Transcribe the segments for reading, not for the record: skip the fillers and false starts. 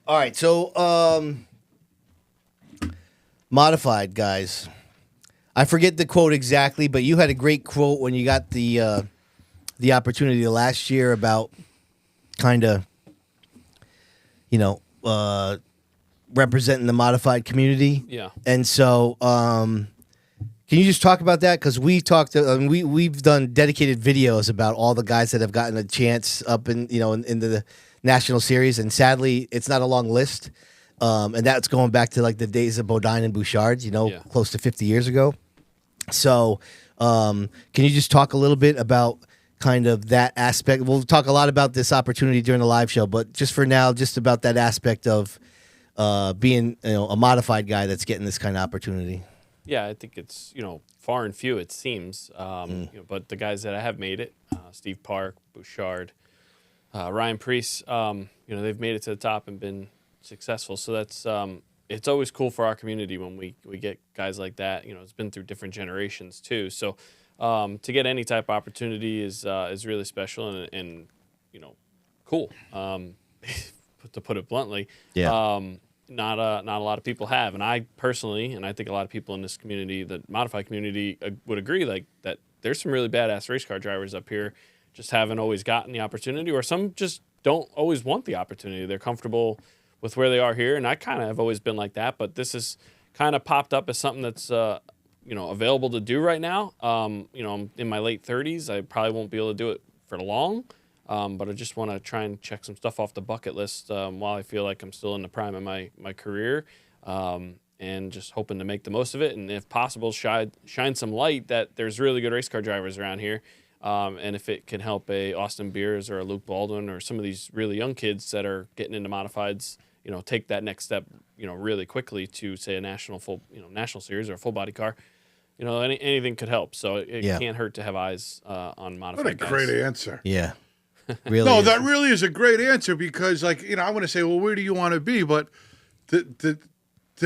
All right, so modified guys. I forget the quote exactly, but you had a great quote when you got the opportunity last year about kind of, you know, representing the modified community. Yeah. And so, can you just talk about that? Because we talked, we've done dedicated videos about all the guys that have gotten a chance up in, into the national series, and sadly, it's not a long list. And that's going back to like the days of Bodine and Bouchard, close to 50 years ago. So, can you just talk a little bit about kind of that aspect? We'll talk a lot about this opportunity during the live show, but just for now, just about that aspect of being, a modified guy that's getting this kind of opportunity. Yeah, I think it's, far and few, it seems. But the guys that have made it, Steve Park, Bouchard, Ryan Priest, they've made it to the top and been successful. So that's it's always cool for our community when we get guys like that. It's been through different generations too. So to get any type of opportunity is really special and cool. To put it bluntly, yeah. Not a lot of people have, and I personally, and I think a lot of people in this community, the modified community, would agree like that. There's some really badass race car drivers up here, just haven't always gotten the opportunity, or some just don't always want the opportunity. They're comfortable with where they are here, and I kind of have always been like that. But this has kind of popped up as something that's available to do right now. I'm in my late 30s. I probably won't be able to do it for long. But I just want to try and check some stuff off the bucket list while I feel like I'm still in the prime of my career, and just hoping to make the most of it. And if possible, shine some light that there's really good race car drivers around here. And if it can help a Austin Beers or a Luke Baldwin or some of these really young kids that are getting into modifieds, take that next step, really quickly to say a national series or a full body car. Anything could help. So it can't hurt to have eyes on modified. What a guys. great answer. Yeah. Really no, is. that really is a great answer because, I want to say, well, where do you want to be? But that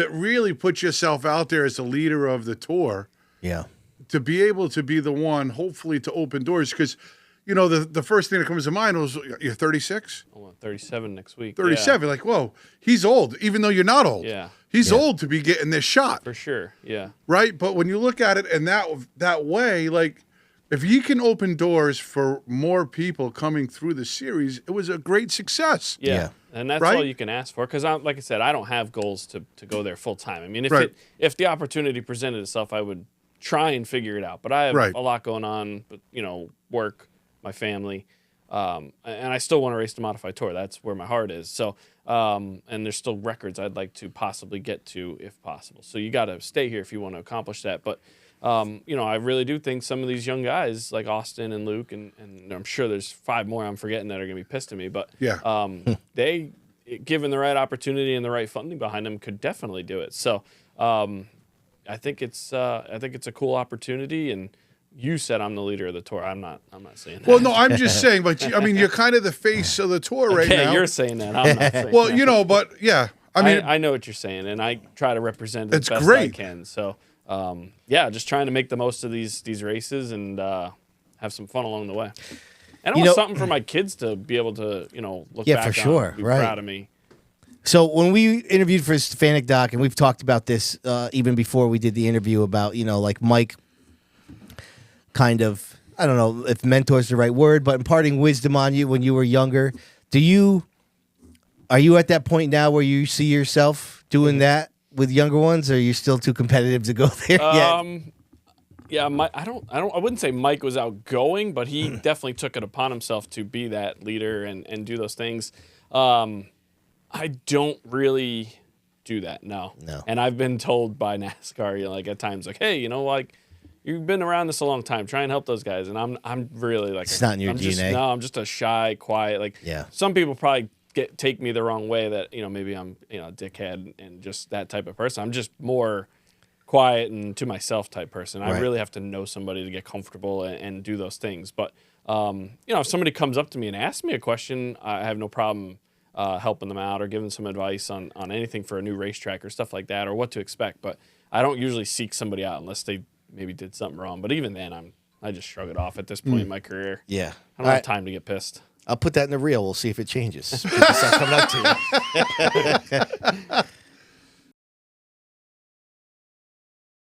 really puts yourself out there as a leader of the tour. Yeah. To be able to be the one, hopefully, to open doors. Because, the first thing that comes to mind was, you're 36? I'm 37 next week. 37. Yeah. Like, whoa, he's old, even though you're not old. Yeah. He's old to be getting this shot. For sure, yeah. Right? But when you look at it in that way, like, if you can open doors for more people coming through the series, it was a great success. Yeah. And that's all you can ask for. Because, like I said, I don't have goals to go there full time. I mean, if the opportunity presented itself, I would try and figure it out. But I have a lot going on, work, my family, and I still want to race the modified tour. That's where my heart is. So, and there's still records I'd like to possibly get to if possible. So you got to stay here if you want to accomplish that. But I really do think some of these young guys like Austin and Luke, and I'm sure there's 5 more I'm forgetting that are going to be pissed at me, but they, given the right opportunity and the right funding behind them, could definitely do it. So I think it's a cool opportunity. And you said I'm the leader of the tour. I'm not saying that. Well, no, I'm just saying. But you're kind of the face of the tour right now. You're saying that. I'm not saying well, that. But yeah, I know what you're saying, and I try to represent it as best I can. So. Just trying to make the most of these races and have some fun along the way. And I want something for my kids to be able to, look back for sure, on, be proud of me. So when we interviewed for Stefanik Doc, and we've talked about this even before we did the interview about, like Mike kind of, I don't know if mentor is the right word, but imparting wisdom on you when you were younger. Are you at that point now where you see yourself doing that with younger ones, or are you still too competitive to go there yet? Yeah, I wouldn't say Mike was outgoing, but he definitely took it upon himself to be that leader and do those things. I don't really do that, no. And I've been told by NASCAR, at times, hey, you've been around this a long time. Try and help those guys. And I'm really like, it's not in your DNA. I'm just a shy, quiet. Some people probably take me the wrong way that, maybe I'm, a dickhead and just that type of person. I'm just more quiet and to myself type person. I really have to know somebody to get comfortable and do those things. But, if somebody comes up to me and asks me a question, I have no problem helping them out or giving some advice on anything for a new racetrack or stuff like that or what to expect. But I don't usually seek somebody out unless they maybe did something wrong. But even then, I just shrug it off at this point in my career. Yeah. I don't have time to get pissed. I'll put that in the reel. We'll see if it changes. People start coming up to you.